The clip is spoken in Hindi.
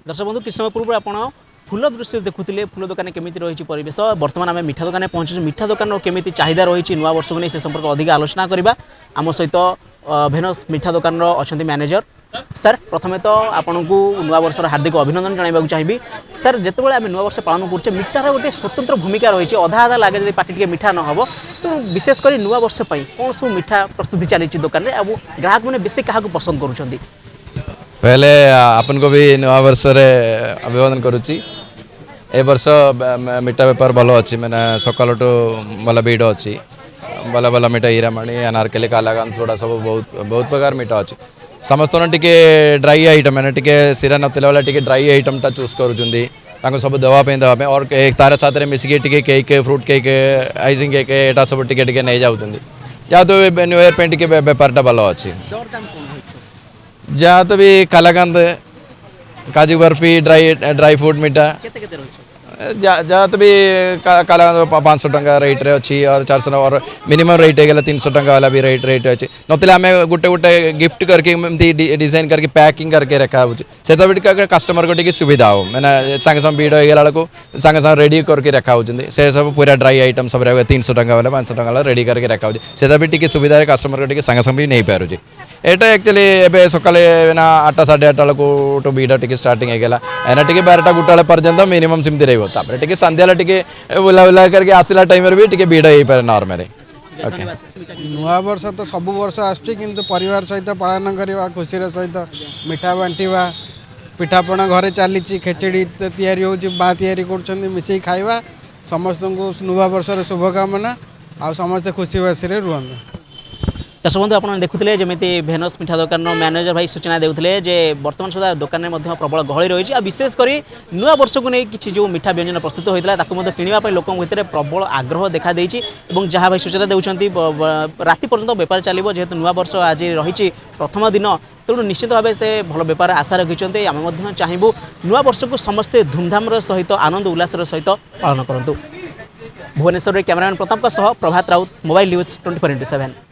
दर्शक बंधु किछ समय पूर्व आपण फूल दृश्य देखुले फूल दुकान केमी रही परिवेश बर्तमान आम मिठा दुकान पहुँचे मिठा दुकान केमी चाहिदा रही नुआ वर्ष को नहीं से संपर्क अधिक आलोचना करवा आम सहित भेनस मिठा दुकान अच्छा मैनेजर सर प्रथमे तो आपन को नुआ वर्षर हार्दिक अभिनंदन जनाइबाक चाहिए सर जितेबाला आम नुआ वर्ष पालन करुचे मिठार गोटे स्वतंत्र भूमिका रही अधा अधा लगे जब पार्टी मिठा न हो तेणु विशेषकर नुआ वर्ष कौन सब मिठा प्रस्तुति चली दुकान में अब ग्राहक मैंने बेसी क्या पसंद करुँच पहले आपन को भी नवा वर्ष रे अभिवादन करुच्ची ए वर्ष मिठा बेपार भल अच्छी मैंने सकाल भल भीड़ अच्छी भल भल मिठा हीरामाणी अनारकली कालागान सोडा सब बहुत बहुत प्रकार मिठा अच्छी समस्त टिके ड्राई आइटम मैंने टिके सिरा नथिला वाला टिके ड्राई आइटम टा चूज करुँच सब देवाई और तार साथ मिसिकी टिके cake fruit cake icing cake एटा सब टिके टिके नहीं जाऊँ या तो न्यू ईयर पे टिके बेपारटा भल अच्छी जहाँ तो भी कालाकांद काजू बर्फी ड्राई फ्रूट मीठा जहाँ तो भी कालाकांद 500 टंका रेट रे अच्छी और 400 और मिनिमम रेट है 300 टंका वाला भी रेट अच्छी नतले आम गोटे गोटे गिफ्ट करके डिजाइन करके पैकिंग करके रखा से कस्टमर को टिके सुविधा हो मैंने संगे संगे भीड़ होगा को संगे संगे रेडी करके रखा से सब पूरा ड्राई आइटम सब 300 टंका वाला 500 टंका वाला रेडी करके रखा से भी टिके सुविधा कस्टमर को टिके संगे संगे भी नहीं पारे एटा एक्चुअली एबे सकाले ना 8टा 8:30 को भीड़ टिके स्टार्टिंग होगा एना टिके 12टा 1टा पर्यंत मिनिमम सेमती रही तापर टिके संध्या टिके बुला बुला करके आसला टाइम भी टिके भीड़ हो पारे नॉर्मल नुआ वर्ष तो सब वर्ष आसुची किंतु परिवार सहित पालन करवा खुशी सहित मिठा बांटिवा पिठापणा घरे चली खेचड़ी तैयारी होती कर मिसई खाइबा समस्त को नुआ वर्षर शुभकामना आ समस्ते खुशी बासी रुहत दर्शक बंधु आपने देखुले जमी भेनस मिठा दुकान मैनेजर भाई सूचना देते जे बर्तमान सुधा दुकान में प्रबल गहली रही है विशेषकर नुआ वर्ष को नहीं कि जो मिठा व्यंजन प्रस्तुत होता है किणवाई लोक भितर प्रबल आग्रह देखा जहाँ भाई सूचना देते राति पर्यंत बेपार चलो जेहेतु नुआ वर्ष आज रही प्रथम दिन तेणु निश्चित भाव से भल बेपार आशा रखिंट आम चाहबू नुआ वर्ष को समस्ते धूमधाम सहित आनंद उल्लास सहित पालन करूँ भुवनेश्वर कैमरामैन प्रताप प्रभात राउत मोबाइल न्यूज 24x7।